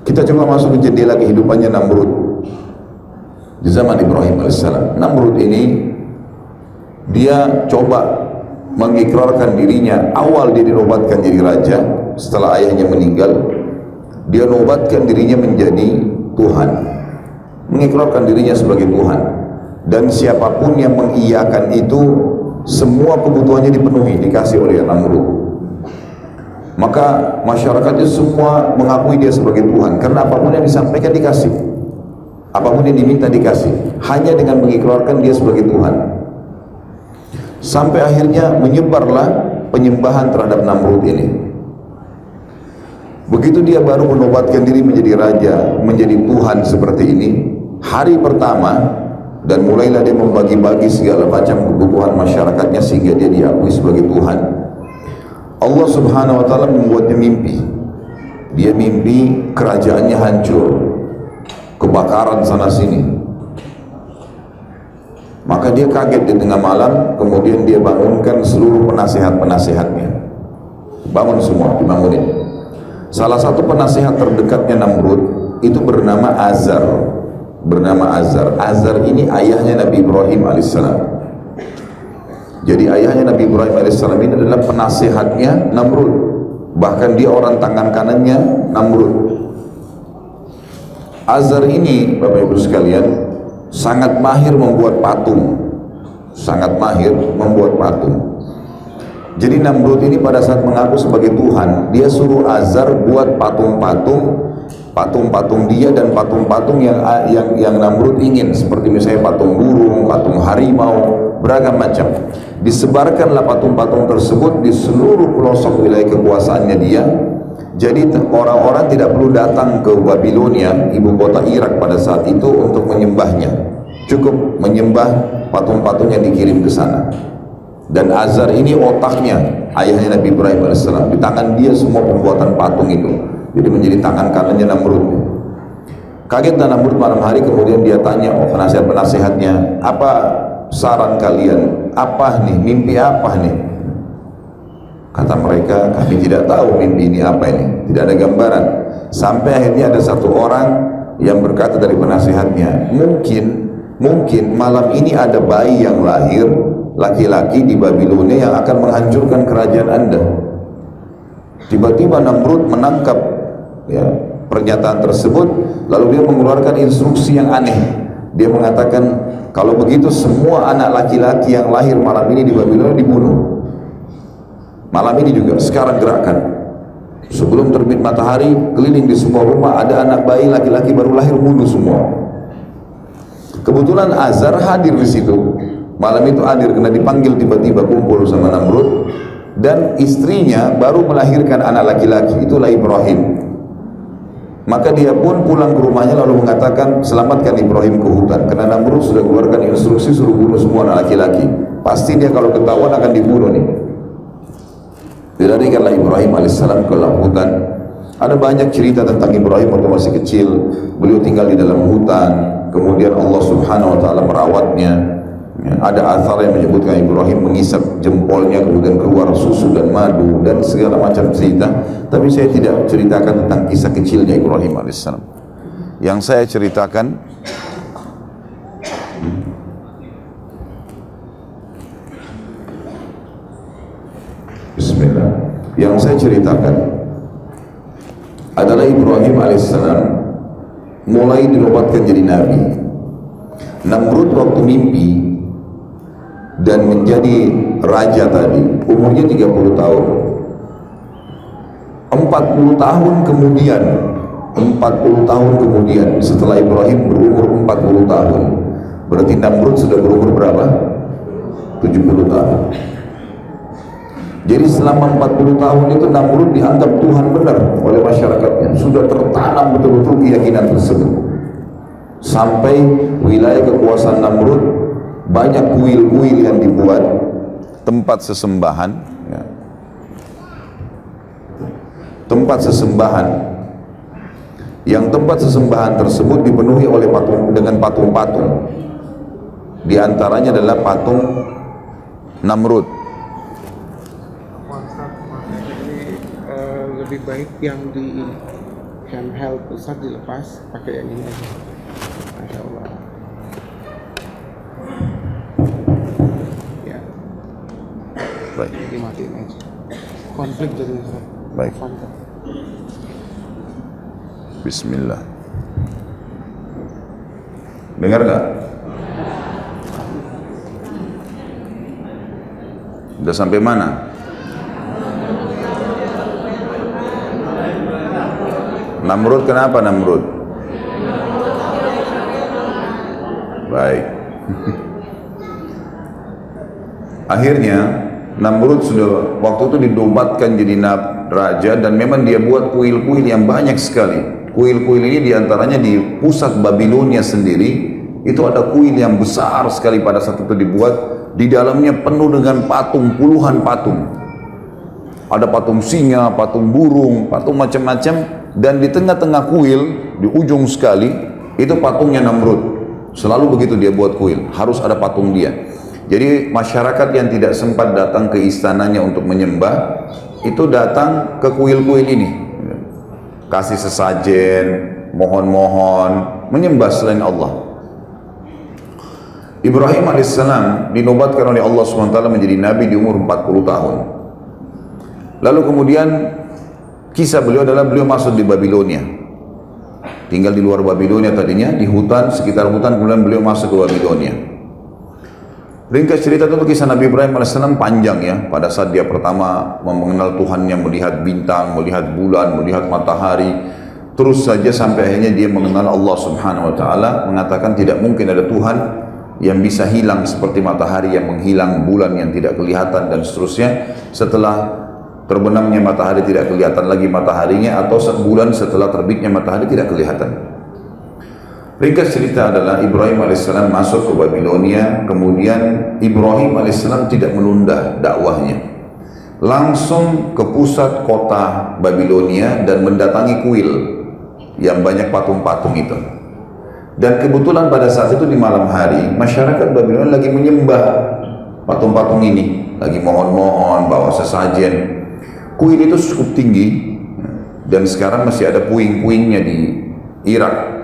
Kita coba masuk ke jendela kehidupannya Namrud di zaman Ibrahim alaihissalam. Namrud ini dia coba mengikrarkan dirinya. Awal dia dinobatkan jadi raja setelah ayahnya meninggal. Dia nobatkan dirinya menjadi Tuhan, mengikrarkan dirinya sebagai Tuhan. Dan siapapun yang mengiyakan itu, semua kebutuhannya dipenuhi, dikasih oleh Namrud. Maka masyarakat itu semua mengakui dia sebagai Tuhan, karena apapun yang disampaikan dikasih, apapun yang diminta dikasih, hanya dengan mengikrarkan dia sebagai Tuhan. Sampai akhirnya menyebarlah penyembahan terhadap Namrud ini. Begitu dia baru menobatkan diri menjadi raja, menjadi Tuhan seperti ini, hari pertama, dan mulailah dia membagi-bagi segala macam kebutuhan masyarakatnya sehingga dia diakui sebagai Tuhan. Allah subhanahu wa ta'ala membuatnya mimpi. Dia mimpi kerajaannya hancur, kebakaran sana sini. Maka dia kaget di tengah malam. Kemudian dia bangunkan seluruh penasihat-penasihatnya. Bangun semua, dibangunin. Salah satu penasihat terdekatnya Namrud itu bernama Azar. Azar ini ayahnya Nabi Ibrahim alaihissalam. Jadi ayahnya Nabi Ibrahim alaihissalam ini adalah penasihatnya Namrud. Bahkan dia orang tangan kanannya Namrud. Azar ini, Bapak Ibu sekalian, sangat mahir membuat patung. Jadi Namrud ini pada saat mengaku sebagai Tuhan, dia suruh Azar buat patung-patung dia dan patung-patung yang Namrud ingin, seperti misalnya patung burung, patung harimau, beragam macam. Disebarkanlah patung-patung tersebut di seluruh pelosok wilayah kekuasaannya dia. Jadi orang-orang tidak perlu datang ke Babilonia, ibu kota Irak pada saat itu, untuk menyembahnya. Cukup menyembah patung-patung yang dikirim ke sana. Dan Azar ini otaknya, ayahnya Nabi Ibrahim alaihissalam. Di tangan dia semua pembuatan patung itu. Jadi menjadi tangan kanannya Namrud. Kaget dan Namrud malam hari, kemudian dia tanya penasihat-penasihatnya, apa saran kalian? Apa nih? Mimpi apa nih? Kata mereka, kami tidak tahu mimpi ini apa ini. Tidak ada gambaran. Sampai akhirnya ada satu orang yang berkata dari penasihatnya, mungkin malam ini ada bayi yang lahir, laki-laki di Babilonia yang akan menghancurkan kerajaan Anda. Tiba-tiba Namrud menangkap pernyataan tersebut, lalu dia mengeluarkan instruksi yang aneh. Dia mengatakan, kalau begitu semua anak laki-laki yang lahir malam ini di Babilonia dibunuh. Malam ini juga, sekarang gerakan. Sebelum terbit matahari, keliling di semua rumah, ada anak bayi laki-laki baru lahir, bunuh semua. Kebetulan Azar hadir di situ. Malam itu hadir karena dipanggil tiba-tiba kumpul sama Namrud. Dan istrinya baru melahirkan anak laki-laki, itulah Ibrahim. Maka dia pun pulang ke rumahnya lalu mengatakan, selamatkan Ibrahim ke hutan, karena Namrud sudah keluarkan instruksi suruh bunuh semua anak laki-laki. Pasti dia kalau ketahuan akan dibunuh nih. Dilarikanlah Ibrahim alaihissalam ke dalam hutan. Ada banyak cerita tentang Ibrahim waktu masih kecil. Beliau tinggal di dalam hutan, kemudian Allah subhanahu wa ta'ala merawatnya. Ada athar yang menyebutkan Ibrahim mengisap jempolnya, kemudian keluar susu dan madu dan segala macam cerita. Tapi saya tidak ceritakan tentang kisah kecilnya Ibrahim alaihissalam. Yang saya ceritakan Bismillah. Yang saya ceritakan adalah Ibrahim alaihissalam mulai dinobatkan jadi nabi. Namrud waktu mimpi dan menjadi raja tadi, umurnya 30 tahun. 40 tahun kemudian setelah Ibrahim berumur 40 tahun, berarti Namrud sudah berumur berapa? 70 tahun. Jadi selama 40 tahun itu Namrud dianggap Tuhan benar oleh masyarakatnya. Sudah tertanam betul-betul keyakinan tersebut. Sampai wilayah kekuasaan Namrud banyak kuil-kuil yang dibuat, tempat sesembahan, tempat sesembahan. Yang tempat sesembahan tersebut dipenuhi oleh patung-patung. Di antaranya adalah patung Namrud. Jadi lebih baik yang handheld Ustaz dilepas pakai yang ini aja. Masya Allah. Ya. Baik. Dimatiin aja. Konflik jadi Ustaz. Baik. Konflik. Bismillah. Dengar nggak? Udah sampai mana? Namrud, kenapa Namrud? Baik. Akhirnya Namrud sudah waktu itu dinobatkan jadi raja, dan memang dia buat kuil-kuil yang banyak sekali. Kuil-kuil ini diantaranya di pusat Babilonia sendiri, itu ada kuil yang besar sekali pada saat itu dibuat. Di dalamnya penuh dengan patung, puluhan patung. Ada patung singa, patung burung, patung macam-macam. Dan di tengah-tengah kuil, di ujung sekali, itu patungnya Namrud. Selalu begitu dia buat kuil, harus ada patung dia. Jadi masyarakat yang tidak sempat datang ke istananya untuk menyembah, itu datang ke kuil-kuil ini. Kasih sesajen, mohon-mohon, menyembah selain Allah. Ibrahim alaihissalam dinobatkan oleh Allah SWT menjadi nabi di umur 40 tahun. Lalu kemudian kisah beliau adalah beliau masuk di Babilonia. Tinggal di luar Babilonia tadinya, di hutan, sekitar hutan, kemudian beliau masuk ke Babilonia. Ringkas cerita itu kisah Nabi Ibrahim alaihissalam panjang ya. Pada saat dia pertama mengenal Tuhannya, melihat bintang, melihat bulan, melihat matahari, terus saja sampai akhirnya dia mengenal Allah Subhanahu wa taala, mengatakan tidak mungkin ada Tuhan yang bisa hilang seperti matahari yang menghilang, bulan yang tidak kelihatan, dan seterusnya. Setelah terbenamnya matahari tidak kelihatan lagi mataharinya, atau bulan setelah terbitnya matahari tidak kelihatan. Ringkas cerita adalah Ibrahim alaihissalam masuk ke Babilonia. Kemudian Ibrahim alaihissalam tidak menunda dakwahnya, langsung ke pusat kota Babilonia dan mendatangi kuil yang banyak patung-patung itu. Dan kebetulan pada saat itu di malam hari, masyarakat Babilonia lagi menyembah patung-patung ini, lagi mohon-mohon, bawa sesajen. Kuil itu cukup tinggi, dan sekarang masih ada puing-puingnya di Irak.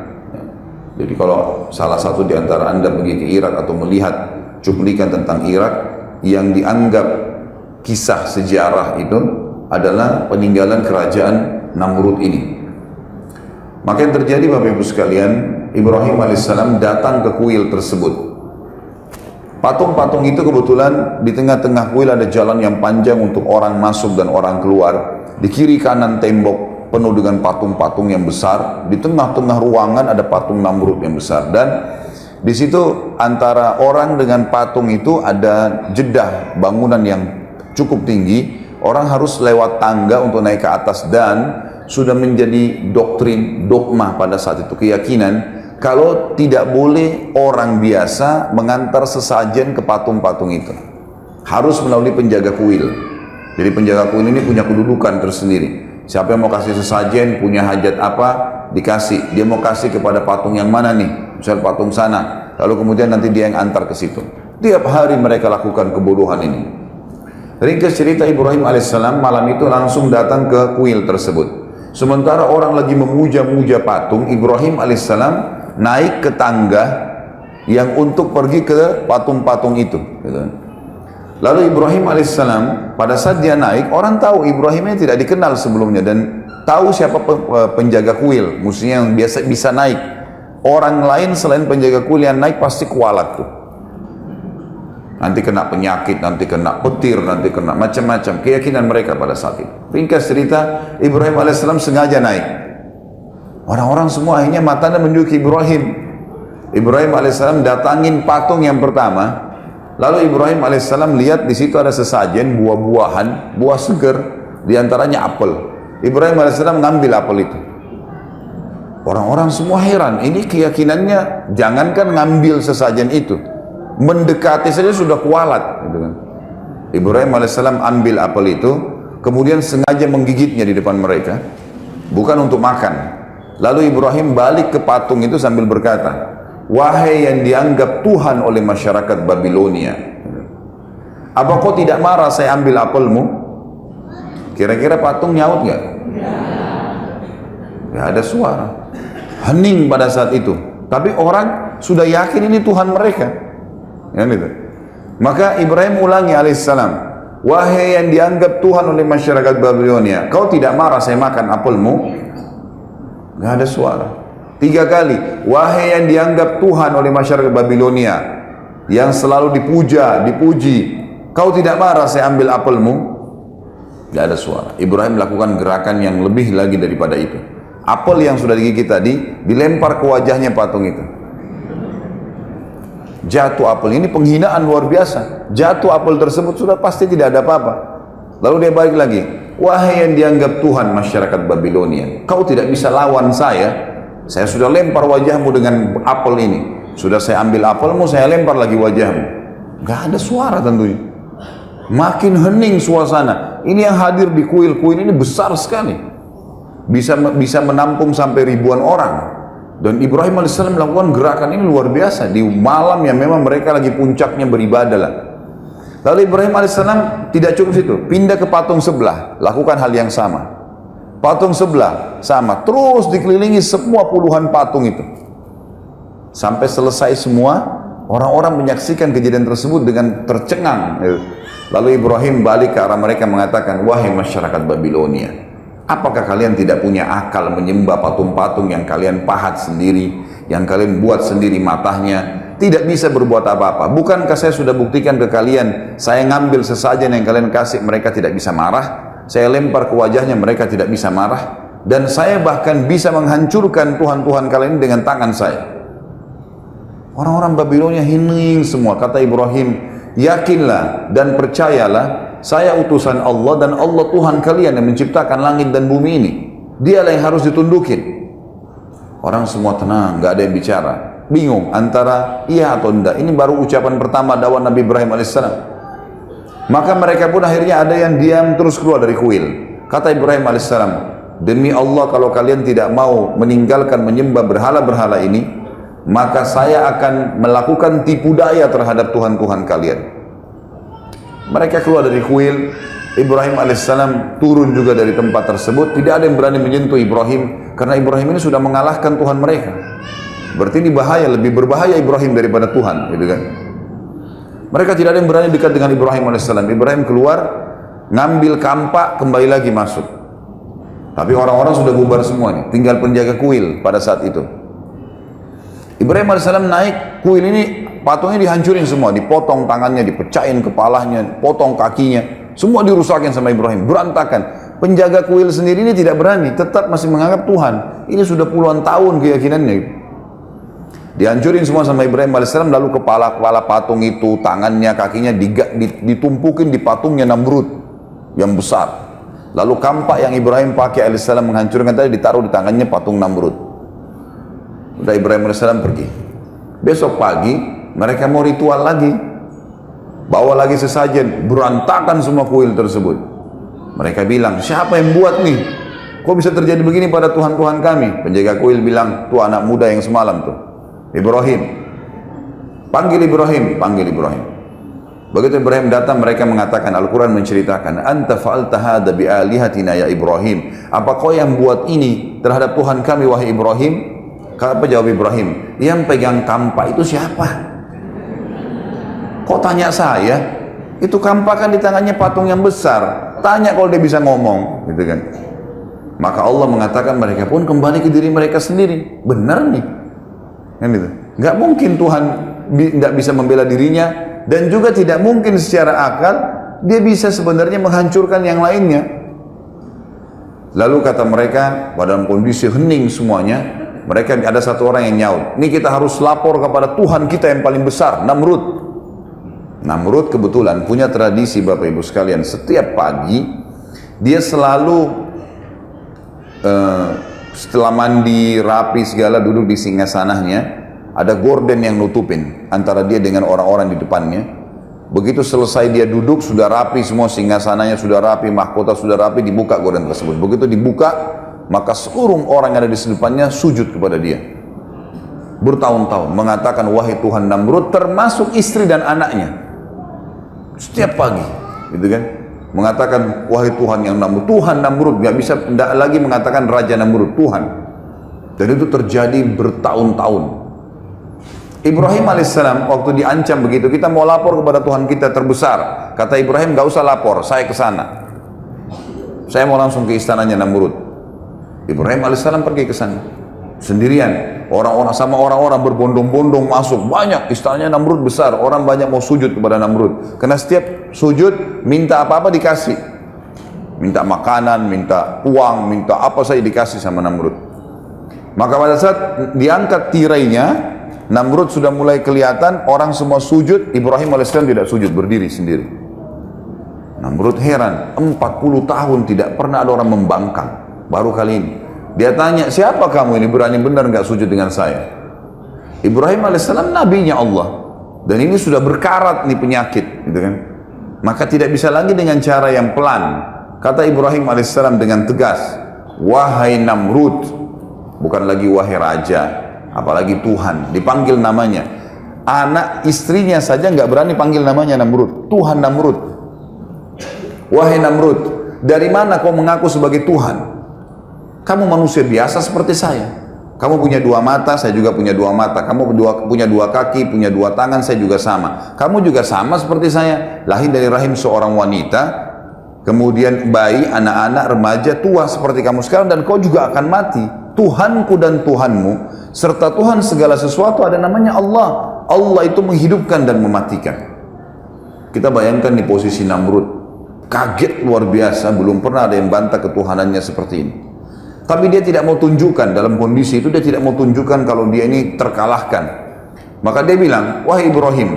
Jadi kalau salah satu di antara Anda pergi ke Irak atau melihat cuplikan tentang Irak yang dianggap kisah sejarah, itu adalah peninggalan kerajaan Namrud ini. Maka yang terjadi Bapak Ibu sekalian, Ibrahim alaihissalam datang ke kuil tersebut. Patung-patung itu kebetulan di tengah-tengah kuil ada jalan yang panjang untuk orang masuk dan orang keluar. Di kiri kanan tembok penuh dengan patung-patung yang besar. Di tengah-tengah ruangan ada patung Namrud yang besar. Dan di situ antara orang dengan patung itu ada jedah bangunan yang cukup tinggi. Orang harus lewat tangga untuk naik ke atas, dan sudah menjadi doktrin, dogma pada saat itu, keyakinan kalau tidak boleh orang biasa mengantar sesajen ke patung-patung itu, harus melalui penjaga kuil. Jadi penjaga kuil ini punya kedudukan tersendiri. Siapa yang mau kasih sesajen, punya hajat apa, dikasih. Dia mau kasih kepada patung yang mana nih, misal patung sana, lalu kemudian nanti dia yang antar ke situ. Tiap hari mereka lakukan kebodohan ini. Ringkas cerita, Ibrahim alaihissalam malam itu langsung datang ke kuil tersebut. Sementara orang lagi memuja-muja patung, Ibrahim alaihissalam naik ke tangga yang untuk pergi ke patung-patung itu. Lalu Ibrahim alaihissalam pada saat dia naik, orang tahu Ibrahimnya tidak dikenal sebelumnya, dan tahu siapa penjaga kuil, musuhnya yang biasa bisa naik. Orang lain selain penjaga kuil yang naik pasti kualat tuh. Nanti kena penyakit, nanti kena petir, nanti kena macam-macam. Keyakinan mereka pada saat itu. Ringkas cerita, Ibrahim alaihissalam sengaja naik. Orang-orang semua akhirnya matanya menuju ke Ibrahim. Ibrahim alaihissalam datangin patung yang pertama. Lalu Ibrahim alaihissalam lihat di situ ada sesajen buah-buahan, buah segar, diantaranya apel. Ibrahim alaihissalam ngambil apel itu. Orang-orang semua heran. Ini keyakinannya, jangankan ngambil sesajen itu, mendekati saja sudah kualat, gitu kan. Ibrahim alaihissalam ambil apel itu, kemudian sengaja menggigitnya di depan mereka, bukan untuk makan. Lalu Ibrahim balik ke patung itu sambil berkata, wahai yang dianggap Tuhan oleh masyarakat Babilonia, apa kau tidak marah saya ambil apelmu? Kira-kira patung nyaut nggak? Nggak ada suara. Hening pada saat itu. Tapi orang sudah yakin ini Tuhan mereka. Ya, gitu. Maka Ibrahim ulangi alaihissalam, wahai yang dianggap Tuhan oleh masyarakat Babilonia, kau tidak marah saya makan apelmu? Nggak ada suara. 3 kali, wahai yang dianggap Tuhan oleh masyarakat Babilonia, yang selalu dipuji, kau tidak marah saya ambil apelmu? Nggak ada suara. Ibrahim melakukan gerakan yang lebih lagi daripada itu. Apel yang sudah digigit tadi dilempar ke wajahnya patung itu. Jatuh apel, ini penghinaan luar biasa. Jatuh apel tersebut sudah pasti tidak ada apa-apa. Lalu dia balik lagi, wahai yang dianggap Tuhan masyarakat Babilonia, kau tidak bisa lawan saya sudah lempar wajahmu dengan apel ini. Sudah saya ambil apelmu, saya lempar lagi wajahmu. Gak ada suara tentunya. Makin hening suasana. Ini yang hadir di kuil-kuil ini besar sekali. Bisa menampung sampai ribuan orang. Dan Ibrahim AS melakukan gerakan ini luar biasa di malam yang memang mereka lagi puncaknya beribadah lah. Lalu Ibrahim AS tidak cukup situ, pindah ke patung sebelah, lakukan hal yang sama. Patung sebelah sama, terus dikelilingi semua puluhan patung itu sampai selesai semua. Orang-orang menyaksikan kejadian tersebut dengan tercengang. Lalu Ibrahim balik ke arah mereka mengatakan, wahai masyarakat Babilonia, apakah kalian tidak punya akal menyembah patung-patung yang kalian pahat sendiri, yang kalian buat sendiri matanya, tidak bisa berbuat apa-apa? Bukankah saya sudah buktikan ke kalian, saya ngambil sesajen yang kalian kasih, mereka tidak bisa marah, saya lempar ke wajahnya, mereka tidak bisa marah, dan saya bahkan bisa menghancurkan Tuhan-Tuhan kalian dengan tangan saya. Orang-orang Babilonia hening semua. Kata Ibrahim, yakinlah dan percayalah, saya utusan Allah dan Allah Tuhan kalian yang menciptakan langit dan bumi ini. Dialah yang harus ditundukin. Orang semua tenang, nggak ada yang bicara, bingung antara iya atau tidak. Ini baru ucapan pertama dakwah Nabi Ibrahim alaihissalam. Maka mereka pun akhirnya ada yang diam terus keluar dari kuil. Kata Ibrahim alaihissalam, demi Allah kalau kalian tidak mau meninggalkan menyembah berhala-berhala ini, maka saya akan melakukan tipu daya terhadap Tuhan-Tuhan kalian. Mereka keluar dari kuil. Ibrahim alaihissalam turun juga dari tempat tersebut. Tidak ada yang berani menyentuh Ibrahim, karena Ibrahim ini sudah mengalahkan Tuhan mereka. Berarti ini bahaya, lebih berbahaya Ibrahim daripada Tuhan, gitu kan? Mereka tidak ada yang berani dekat dengan Ibrahim alaihissalam. Ibrahim keluar, ngambil kampak, kembali lagi masuk. Tapi orang-orang sudah bubar semua nih, tinggal penjaga kuil pada saat itu. Ibrahim AS naik, kuil ini patungnya dihancurin semua, dipotong tangannya, dipecahin kepalanya, potong kakinya, semua dirusakin sama Ibrahim, berantakan. Penjaga kuil sendiri ini tidak berani, tetap masih menganggap Tuhan. Ini sudah puluhan tahun keyakinannya. Dihancurin semua sama Ibrahim AS, lalu kepala-kepala patung itu, tangannya, kakinya ditumpukin di patungnya Namrud yang besar. Lalu kampak yang Ibrahim pakai AS menghancurkan tadi ditaruh di tangannya patung Namrud. Udah Ibrahim AS pergi. Besok pagi mereka mau ritual lagi, bawa lagi sesajen, berantakan semua kuil tersebut. Mereka bilang, siapa yang buat nih? Kok bisa terjadi begini pada Tuhan-Tuhan kami? Penjaga kuil bilang, tuh anak muda yang semalam tuh, Ibrahim. Panggil Ibrahim, panggil Ibrahim. Begitu Ibrahim datang, mereka mengatakan, Al-Quran menceritakan, anta fa'alta hadha bi'alihatina ya Ibrahim. Apa kau yang buat ini terhadap Tuhan kami wahai Ibrahim? Apa jawab Ibrahim? Yang pegang kampak itu siapa? Kok tanya saya? Itu kampak kan di tangannya patung yang besar. Tanya kalau dia bisa ngomong, gitu kan? Maka Allah mengatakan mereka pun kembali ke diri mereka sendiri. Benar nih, kan gitu. Nggak mungkin Tuhan nggak bisa membela dirinya, dan juga tidak mungkin secara akal dia bisa sebenarnya menghancurkan yang lainnya. Lalu kata mereka, pada dalam kondisi hening semuanya, mereka ada satu orang yang nyaut, ini kita harus lapor kepada Tuhan kita yang paling besar, Namrud. Namrud kebetulan punya tradisi Bapak Ibu sekalian, setiap pagi dia selalu setelah mandi rapi segala duduk di singgasananya, ada gorden yang nutupin antara dia dengan orang-orang di depannya. Begitu selesai dia duduk, sudah rapi semua, singgasananya sudah rapi, mahkota sudah rapi, dibuka gorden tersebut. Begitu dibuka, maka seluruh orang yang ada di depannya sujud kepada dia bertahun-tahun, mengatakan wahai Tuhan Namrud, termasuk istri dan anaknya, setiap pagi, gitu kan? mengatakan wahai Tuhan yang Namrud, Tuhan Namrud, nggak bisa tidak lagi mengatakan Raja Namrud, Tuhan. Dan itu terjadi bertahun-tahun. Ibrahim alaihissalam waktu diancam begitu, kita mau lapor kepada Tuhan kita terbesar, kata Ibrahim, nggak usah lapor, saya ke sana, saya mau langsung ke istananya Namrud. Ibrahim alaihissalam pergi ke sana sendirian, orang-orang berbondong-bondong masuk, banyak, istananya Namrud besar, orang banyak mau sujud kepada Namrud, karena setiap sujud minta apa-apa dikasih, minta makanan, minta uang, minta apa saja dikasih sama Namrud. Maka pada saat diangkat tirainya, Namrud sudah mulai kelihatan, orang semua sujud, Ibrahim alaihissalam tidak sujud, berdiri sendiri. Namrud heran, 40 tahun tidak pernah ada orang membangkang, baru kali ini. Dia tanya, siapa kamu ini berani benar nggak sujud dengan saya? Ibrahim alaihissalam nabinya Allah, dan ini sudah berkarat nih penyakit, gitu kan? Maka tidak bisa lagi dengan cara yang pelan. Kata Ibrahim alaihissalam dengan tegas, wahai Namrud, bukan lagi wahai raja, apalagi Tuhan, dipanggil namanya. Anak istrinya saja nggak berani panggil namanya Namrud, Tuhan Namrud. Wahai Namrud, dari mana kau mengaku sebagai Tuhan? Kamu manusia biasa seperti saya. Kamu punya dua mata, saya juga punya dua mata. Kamu punya dua kaki, punya dua tangan, saya juga sama. Kamu juga sama seperti saya, lahir dari rahim seorang wanita, kemudian bayi, anak-anak, remaja, tua seperti kamu sekarang, dan kau juga akan mati. Tuhanku dan Tuhanmu, serta Tuhan segala sesuatu ada namanya Allah. Allah itu menghidupkan dan mematikan. Kita bayangkan di posisi Namrud, kaget luar biasa, belum pernah ada yang bantah ketuhanannya seperti ini. Tapi dia tidak mau tunjukkan, dalam kondisi itu dia tidak mau tunjukkan kalau dia ini terkalahkan. Maka dia bilang, wahai Ibrahim,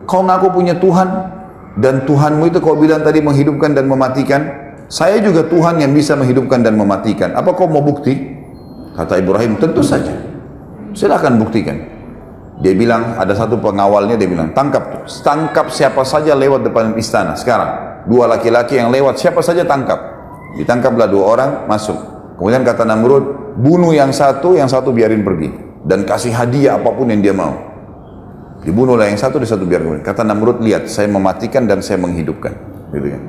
kau ngaku punya Tuhan, dan Tuhanmu itu kau bilang tadi menghidupkan dan mematikan. Saya juga Tuhan yang bisa menghidupkan dan mematikan. Apa kau mau bukti? Kata Ibrahim, tentu saja, silakan buktikan. Dia bilang, ada satu pengawalnya, dia bilang, tangkap siapa saja lewat depan istana sekarang. Dua laki-laki yang lewat, siapa saja tangkap. Ditangkaplah dua orang, masuk. Kemudian kata Namrud, bunuh yang satu biarin pergi, dan kasih hadiah apapun yang dia mau. Dibunuhlah yang satu biarin pergi. Kata Namrud, lihat, saya mematikan dan saya menghidupkan, gitu kan?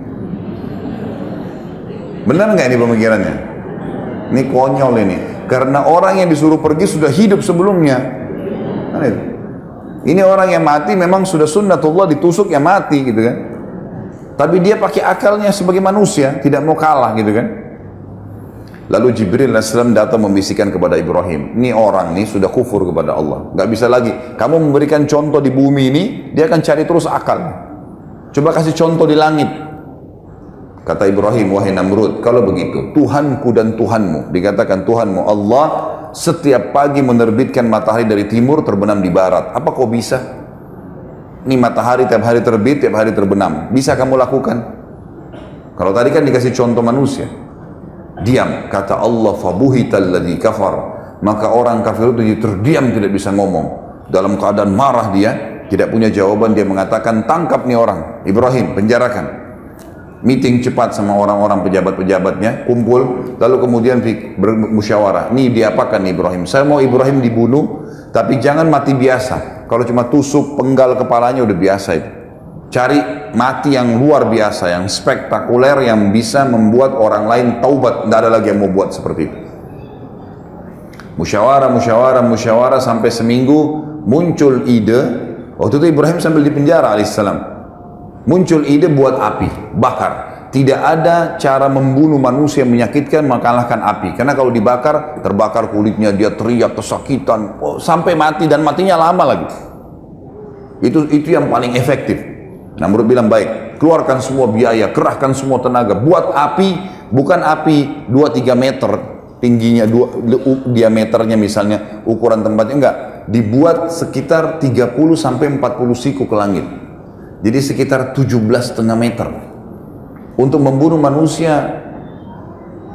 Benar nggak ini pemikirannya? Ini konyol ini, karena orang yang disuruh pergi sudah hidup sebelumnya. Ini orang yang mati memang sudah sunnatullah, ditusuk ya mati, gitu kan? Tapi dia pakai akalnya sebagai manusia, tidak mau kalah, gitu kan? Lalu Jibril AS datang membisikkan kepada Ibrahim, ini orang ini sudah kufur kepada Allah, nggak bisa lagi. Kamu memberikan contoh di bumi ini, dia akan cari terus akal. Coba kasih contoh di langit. Kata Ibrahim, wahai Namrud, kalau begitu, Tuhanku dan Tuhanmu, dikatakan Tuhanmu Allah, setiap pagi menerbitkan matahari dari timur, terbenam di barat. Apa kau bisa? Ini matahari tiap hari terbit, tiap hari terbenam. Bisa kamu lakukan? Kalau tadi kan dikasih contoh manusia. Diam, kata Allah, fabuhital ladzi kafar, maka orang kafir itu terdiam, tidak bisa ngomong. Dalam keadaan marah dia, tidak punya jawaban, dia mengatakan, tangkap nih orang, Ibrahim, penjarakan. Meeting cepat sama orang-orang pejabat-pejabatnya, kumpul, lalu kemudian bermusyawarah. Nih diapakan nih Ibrahim? Saya mau Ibrahim dibunuh, tapi jangan mati biasa. Kalau cuma tusuk penggal kepalanya udah biasa itu. Cari mati yang luar biasa, yang spektakuler, yang bisa membuat orang lain taubat. Tidak ada lagi yang mau buat seperti itu. Musyawarah sampai seminggu muncul ide. Waktu itu Ibrahim sambil di penjara alaihissalam. Muncul ide buat api, bakar. Tidak ada cara membunuh manusia yang menyakitkan mengalahkan api. Karena kalau dibakar, terbakar kulitnya, dia teriak kesakitan, sampai mati, dan matinya lama lagi. Itu yang paling efektif. Namrud bilang, baik, keluarkan semua biaya, kerahkan semua tenaga, buat api, bukan api 2-3 meter tingginya, diameternya misalnya, ukuran tempatnya, enggak, dibuat sekitar 30-40 siku ke langit. Jadi sekitar 17,5 meter. Untuk membunuh manusia,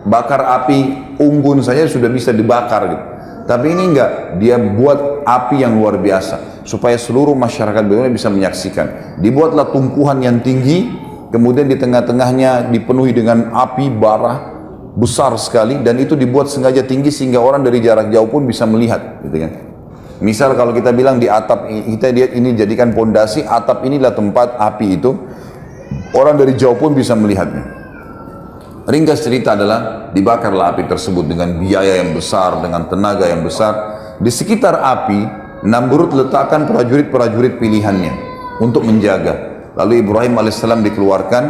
bakar api unggun saja sudah bisa dibakar gitu. Tapi ini enggak, dia buat api yang luar biasa supaya seluruh masyarakat dunia bisa menyaksikan. Dibuatlah tumpuhan yang tinggi, kemudian di tengah-tengahnya dipenuhi dengan api bara besar sekali, dan itu dibuat sengaja tinggi sehingga orang dari jarak jauh pun bisa melihat, gitu kan. Misal kalau kita bilang di atap, kita lihat ini jadikan pondasi, atap inilah tempat api itu. Orang dari jauh pun bisa melihatnya. Ringkas cerita adalah dibakarlah api tersebut dengan biaya yang besar, dengan tenaga yang besar. Di sekitar api, Namrud letakkan prajurit-prajurit pilihannya untuk menjaga. Lalu Ibrahim alaihissalam dikeluarkan,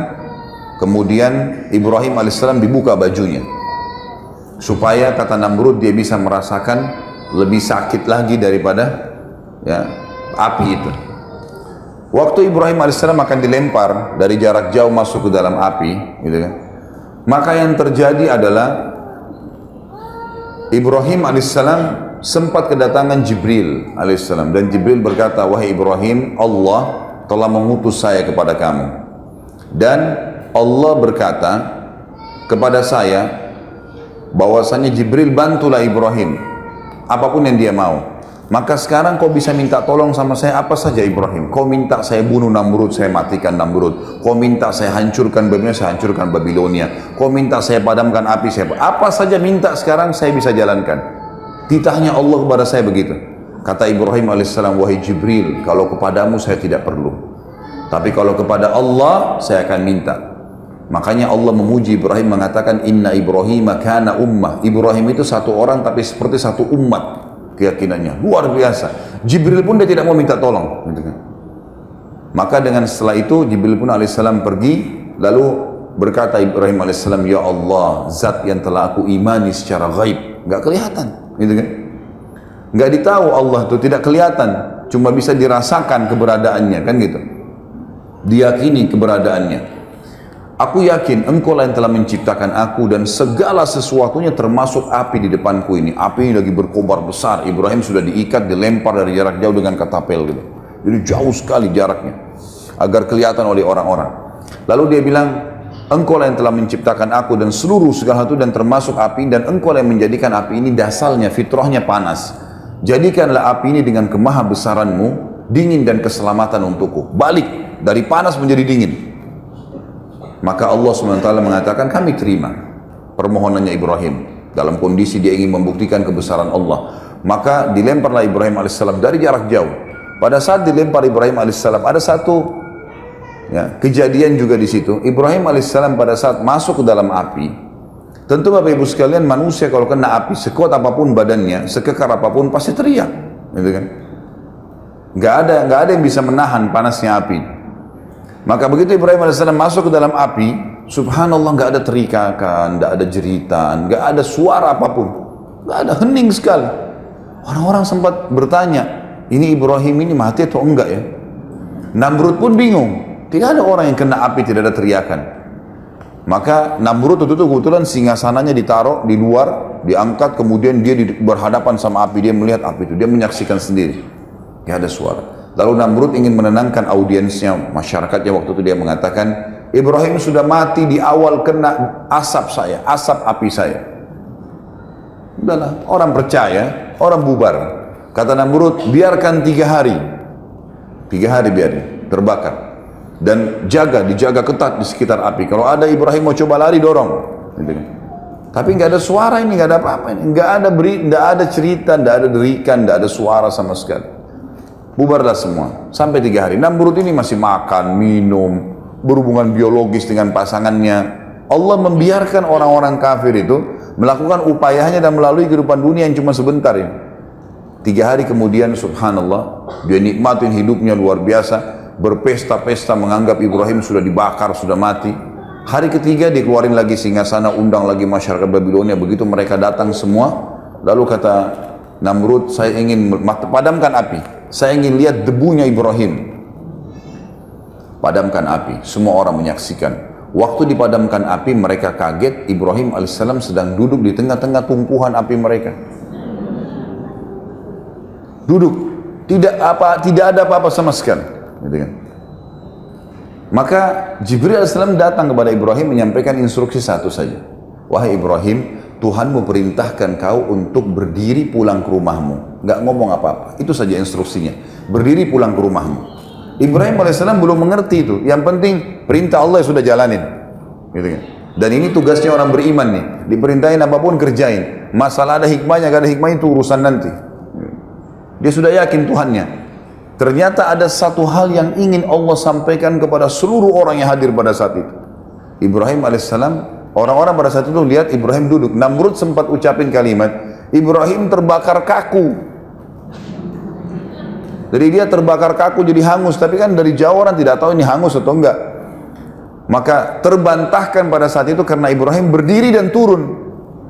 kemudian Ibrahim alaihissalam dibuka bajunya. Supaya kata Namrud dia bisa merasakan lebih sakit lagi daripada api itu. Waktu Ibrahim alaihissalam akan dilempar dari jarak jauh masuk ke dalam api, gitu kan? Maka yang terjadi adalah Ibrahim alaihissalam sempat kedatangan Jibril alaihissalam, dan Jibril berkata, wahai Ibrahim, Allah telah mengutus saya kepada kamu, dan Allah berkata kepada saya bahwasanya Jibril bantulah Ibrahim apapun yang dia mau. Maka sekarang kau bisa minta tolong sama saya apa saja Ibrahim. Kau minta saya bunuh Namrud, saya matikan Namrud. Kau minta saya hancurkan Babilonia, saya hancurkan Babilonia. Kau minta saya padamkan api, saya apa saja minta sekarang saya bisa jalankan. Titahnya Allah kepada saya begitu. Kata Ibrahim alaihissalam, wahai Jibril, kalau kepadamu saya tidak perlu, tapi kalau kepada Allah saya akan minta. Makanya Allah memuji Ibrahim mengatakan, Inna Ibrahim kana ummah. Ibrahim itu satu orang tapi seperti satu umat. Keyakinannya luar biasa. Jibril pun dia tidak mau minta tolong, gitu kan. Maka dengan setelah itu Jibril pun alaihissalam pergi, lalu berkata Ibrahim alaihissalam, ya Allah, zat yang telah aku imani secara gaib, nggak kelihatan, gitu kan, nggak ditahu Allah itu, tidak kelihatan, cuma bisa dirasakan keberadaannya, kan gitu, diyakini keberadaannya. Aku yakin engkau lah yang telah menciptakan aku dan segala sesuatunya termasuk api di depanku ini. Api ini lagi berkobar besar. Ibrahim sudah diikat, dilempar dari jarak jauh dengan katapel gitu. Jadi jauh sekali jaraknya agar kelihatan oleh orang-orang. Lalu dia bilang, engkau lah yang telah menciptakan aku dan seluruh segala sesuatu dan termasuk api, dan engkau lah yang menjadikan api ini dasarnya, fitrahnya panas. Jadikanlah api ini dengan kemahabesaranmu dingin dan keselamatan untukku. Balik dari panas menjadi dingin. Maka Allah SWT mengatakan, kami terima permohonannya Ibrahim. Dalam kondisi dia ingin membuktikan kebesaran Allah. Maka dilemparlah Ibrahim AS dari jarak jauh. Pada saat dilempar Ibrahim AS, ada satu kejadian juga di situ. Ibrahim AS pada saat masuk ke dalam api, tentu Bapak Ibu sekalian, manusia kalau kena api, sekuat apapun badannya, sekekar apapun, pasti teriak. Gitu kan? Nggak ada yang bisa menahan panasnya api. Maka begitu Ibrahim AS masuk ke dalam api, subhanallah, nggak ada teriakan, nggak ada jeritan, nggak ada suara apapun, nggak ada, hening sekali. Orang-orang sempat bertanya, ini Ibrahim ini mati atau enggak ya? Namrud pun bingung, tidak ada orang yang kena api tidak ada teriakan. Maka Namrud itu kebetulan singgasananya ditaruh di luar, diangkat, kemudian dia berhadapan sama api, dia melihat api itu, dia menyaksikan sendiri, nggak ada suara. Lalu Namrud ingin menenangkan audiensnya, masyarakatnya. Waktu itu dia mengatakan, Ibrahim sudah mati di awal kena asap saya, asap api saya. Udahlah, orang percaya, orang bubar. Kata Namrud, biarkan 3 hari. 3 hari biarin, terbakar. Dan dijaga ketat di sekitar api. Kalau ada Ibrahim mau coba lari, dorong. Tapi nggak ada suara ini, nggak ada apa-apa ini. Nggak ada cerita, nggak ada derikan, nggak ada suara sama sekali. Bubarlah semua sampai 3 hari. Namrud ini masih makan, minum, berhubungan biologis dengan pasangannya. Allah membiarkan orang-orang kafir itu melakukan upayanya dan melalui kehidupan dunia yang cuma sebentar ini. 3 hari kemudian, subhanallah, dia nikmatin hidupnya luar biasa, berpesta-pesta menganggap Ibrahim sudah dibakar, sudah mati. Hari ketiga dikeluarin lagi singgasana, undang lagi masyarakat Babilonia. Begitu mereka datang semua, lalu kata Namrud, saya ingin padamkan api. Saya ingin lihat debunya Ibrahim. Padamkan api. Semua orang menyaksikan. Waktu dipadamkan api, mereka kaget. Ibrahim alaihissalam sedang duduk di tengah-tengah tumpuhan api mereka. Duduk. Tidak ada apa-apa sama sekali. Gitu kan? Maka Jibril alaihissalam datang kepada Ibrahim menyampaikan instruksi satu saja. Wahai Ibrahim, Tuhanmu perintahkan kau untuk berdiri pulang ke rumahmu. Nggak ngomong apa-apa. Itu saja instruksinya. Berdiri pulang ke rumahmu. Ibrahim AS belum mengerti itu. Yang penting perintah Allah sudah jalanin. Gitu kan? Dan ini tugasnya orang beriman nih. Diperintahin apapun kerjain. Masalah ada hikmahnya, gak ada hikmahnya itu urusan nanti. Dia sudah yakin Tuhannya. Ternyata ada satu hal yang ingin Allah sampaikan kepada seluruh orang yang hadir pada saat itu. Ibrahim alaihissalam, orang-orang pada saat itu lihat Ibrahim duduk. Namrud sempat ucapin kalimat, Ibrahim terbakar kaku. Jadi dia terbakar kaku jadi hangus, tapi kan dari jauh orang tidak tahu ini hangus atau enggak. Maka terbantahkan pada saat itu karena Ibrahim berdiri dan turun,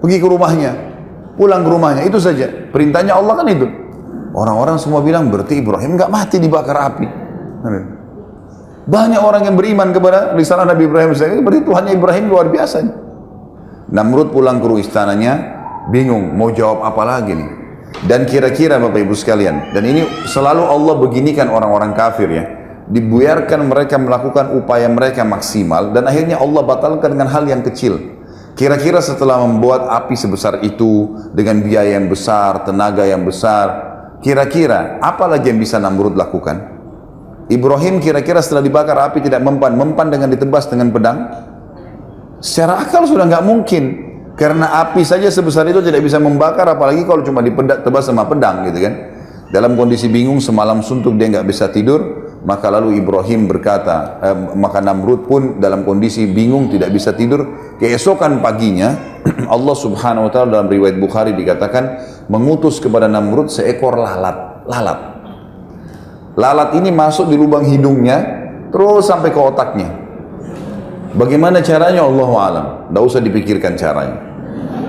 pergi ke rumahnya, pulang ke rumahnya, itu saja. Perintahnya Allah kan itu. Orang-orang semua bilang berarti Ibrahim enggak mati dibakar api. Banyak orang yang beriman kepada risalah Nabi Ibrahim, berarti Tuhannya Ibrahim luar biasa. Namrud pulang ke istananya, bingung mau jawab apa lagi nih. Dan kira-kira Bapak Ibu sekalian, dan ini selalu Allah beginikan orang-orang kafir ya, dibiarkan mereka melakukan upaya mereka maksimal dan akhirnya Allah batalkan dengan hal yang kecil. Kira-kira setelah membuat api sebesar itu dengan biaya yang besar, tenaga yang besar, kira-kira apa lagi yang bisa Namrud lakukan? Ibrahim kira-kira setelah dibakar api tidak mempan dengan ditebas dengan pedang? Secara akal sudah nggak mungkin. Karena api saja sebesar itu tidak bisa membakar, apalagi kalau cuma ditebas sama pedang gitu kan. Dalam kondisi bingung semalam suntuk dia nggak bisa tidur, maka lalu Ibrahim berkata, maka Namrud pun dalam kondisi bingung tidak bisa tidur. Keesokan paginya Allah subhanahu wa ta'ala dalam riwayat Bukhari dikatakan mengutus kepada Namrud seekor lalat. Lalat ini masuk di lubang hidungnya terus sampai ke otaknya. Bagaimana caranya Allahu alam, tidak usah dipikirkan caranya.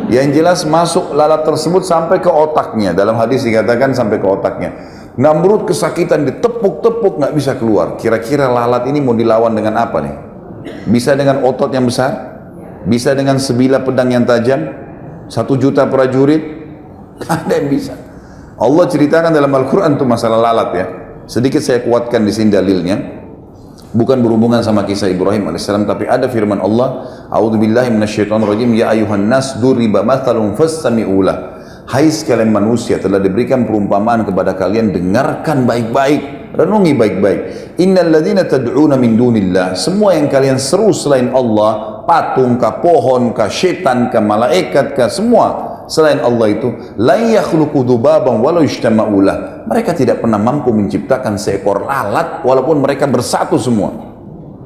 Yang jelas masuk lalat tersebut sampai ke otaknya. Dalam hadis dikatakan sampai ke otaknya. Namrud kesakitan, ditepuk-tepuk nggak bisa keluar. Kira-kira lalat ini mau dilawan dengan apa nih? Bisa dengan otot yang besar? Bisa dengan sebilah pedang yang tajam? 1 juta prajurit? Ada yang bisa. Allah ceritakan dalam Al-Quran itu masalah lalat ya. Sedikit saya kuatkan di sini dalilnya. Bukan berhubungan sama kisah Ibrahim alaihissalam, tapi ada firman Allah, A'udzubillahi minasyaitonirrajim, ya ayuhan nas duriba mathalun fastami'u lah. Hai sekalian manusia, telah diberikan perumpamaan kepada kalian, dengarkan baik-baik, renungi baik-baik. Innal ladzina tad'una min dunillah, semua yang kalian seru selain Allah, patung kah, pohon kah, syaitan kah, malaikat kah, semua selain Allah itu, la yakhluqu dzubaban walau ijtama'u lah. Mereka tidak pernah mampu menciptakan seekor lalat walaupun mereka bersatu semua.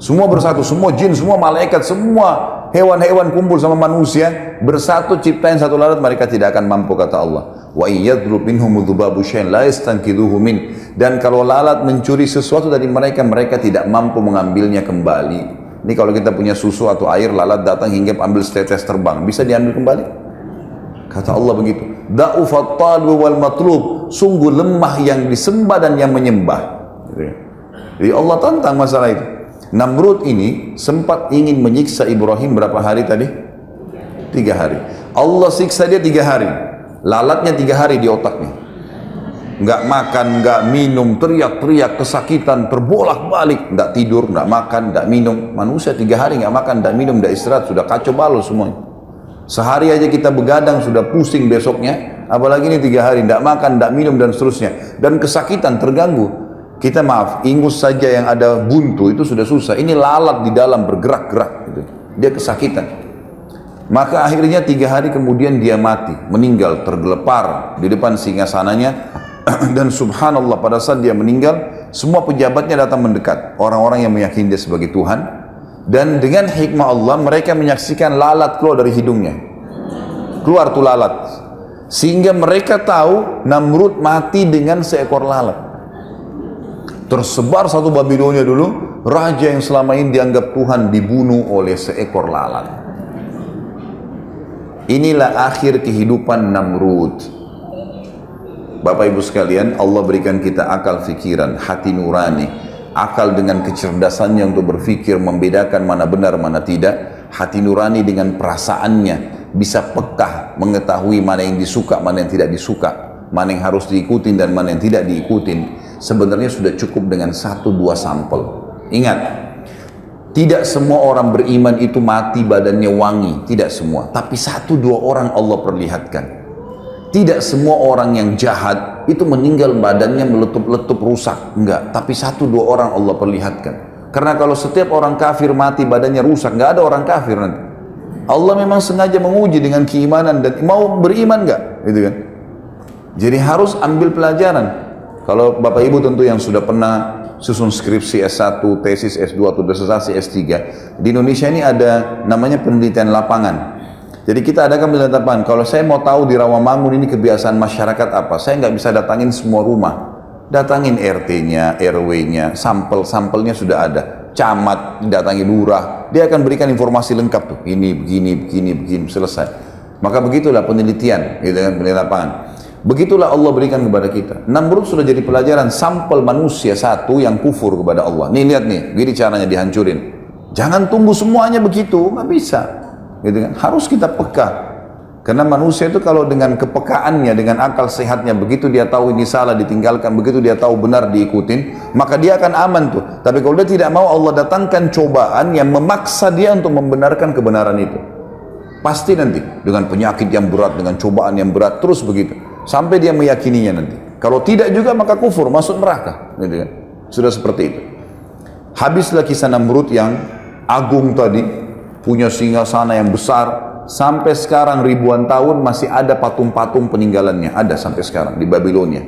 Semua bersatu, semua jin, semua malaikat, semua hewan-hewan kumpul sama manusia bersatu ciptain satu lalat, mereka tidak akan mampu, kata Allah. Wa iyadrub minhum dzubabu syai'an la yastanqidhuhu min. Dan kalau lalat mencuri sesuatu dari mereka, mereka tidak mampu mengambilnya kembali. Ini kalau kita punya susu atau air, lalat datang hingga ambil setetes terbang, bisa diambil kembali? Kata Allah begitu. Da'ufat talib wal matlub, sungguh lemah yang disembah dan yang menyembah. Jadi Allah tantang masalah itu. Namrud ini sempat ingin menyiksa Ibrahim berapa hari tadi? 3 hari. Allah siksa dia 3 hari. Lalatnya 3 hari di otaknya. Nggak makan, nggak minum, teriak-teriak, kesakitan, terbolak-balik, nggak tidur, nggak makan, nggak minum. Manusia 3 hari nggak makan, nggak minum, nggak istirahat, sudah kacau balau semuanya. Sehari aja kita begadang sudah pusing besoknya, apalagi ini 3 hari tidak makan, tidak minum dan seterusnya, dan kesakitan, terganggu. Kita maaf, ingus saja yang ada buntu itu sudah susah. Ini lalat di dalam bergerak-gerak, gitu. Dia kesakitan. Maka akhirnya 3 hari kemudian dia mati, meninggal tergelepar di depan singgasananya. Dan subhanallah pada saat dia meninggal, semua pejabatnya datang mendekat, orang-orang yang meyakini dia sebagai Tuhan. Dan dengan hikmah Allah mereka menyaksikan lalat keluar dari hidungnya. Keluar tuh lalat. Sehingga mereka tahu Namrud mati dengan seekor lalat. Tersebar satu Babilonia dulu, raja yang selama ini dianggap Tuhan dibunuh oleh seekor lalat. Inilah akhir kehidupan Namrud. Bapak Ibu sekalian, Allah berikan kita akal fikiran, hati nurani. Akal dengan kecerdasannya untuk berpikir, membedakan mana benar, mana tidak. Hati nurani dengan perasaannya, bisa pekah, mengetahui mana yang disuka, mana yang tidak disuka, mana yang harus diikutin dan mana yang tidak diikutin. Sebenarnya sudah cukup dengan 1-2 sampel. Ingat, tidak semua orang beriman itu mati badannya wangi, tidak semua. Tapi 1-2 orang Allah perlihatkan. Tidak semua orang yang jahat itu meninggal badannya meletup-letup rusak, enggak. Tapi 1-2 orang Allah perlihatkan. Karena kalau setiap orang kafir mati badannya rusak, enggak ada orang kafir nanti. Allah memang sengaja menguji dengan keimanan dan mau beriman enggak, gitu kan? Jadi harus ambil pelajaran. Kalau Bapak Ibu tentu yang sudah pernah susun skripsi S1, tesis S2, atau dissertasi S3, di Indonesia ini ada namanya penelitian lapangan. Jadi kita adakan penelitian lapangan. Kalau saya mau tahu di Rawamangun ini kebiasaan masyarakat apa, saya nggak bisa datangin semua rumah. Datangin RT-nya, RW-nya, sampel-sampelnya sudah ada. Camat, datangi lurah, dia akan berikan informasi lengkap tuh. Ini, begini, selesai. Maka begitulah penelitian, gitu kan, penelitian lapangan. Begitulah Allah berikan kepada kita. Namrud sudah jadi pelajaran sampel manusia satu yang kufur kepada Allah. Nih lihat nih, begini caranya dihancurin. Jangan tunggu semuanya begitu, nggak bisa. Gitu kan? Harus kita peka. Karena manusia itu kalau dengan kepekaannya, dengan akal sehatnya, begitu dia tahu ini salah ditinggalkan, begitu dia tahu benar diikutin, maka dia akan aman tuh. Tapi kalau dia tidak mau, Allah datangkan cobaan yang memaksa dia untuk membenarkan kebenaran itu. Pasti nanti dengan penyakit yang berat, dengan cobaan yang berat, terus begitu. Sampai dia meyakininya nanti. Kalau tidak juga maka kufur, masuk neraka. Gitu kan? Sudah seperti itu. Habislah kisah Namrud yang agung tadi, punya singgasana yang besar. Sampai sekarang ribuan tahun masih ada patung-patung peninggalannya. Ada sampai sekarang di Babilonia.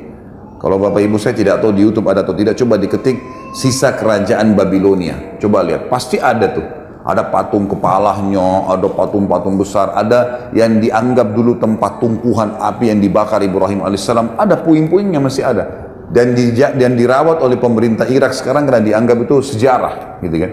Kalau Bapak Ibu saya tidak tahu di YouTube ada atau tidak, coba diketik sisa kerajaan Babilonia. Coba lihat, pasti ada tuh. Ada patung kepalanya, ada patung-patung besar, ada yang dianggap dulu tempat tumpuhan api yang dibakar Ibrahim alaihissalam, ada puing-puingnya masih ada. Dan dirawat oleh pemerintah Irak sekarang karena dianggap itu sejarah, gitu kan.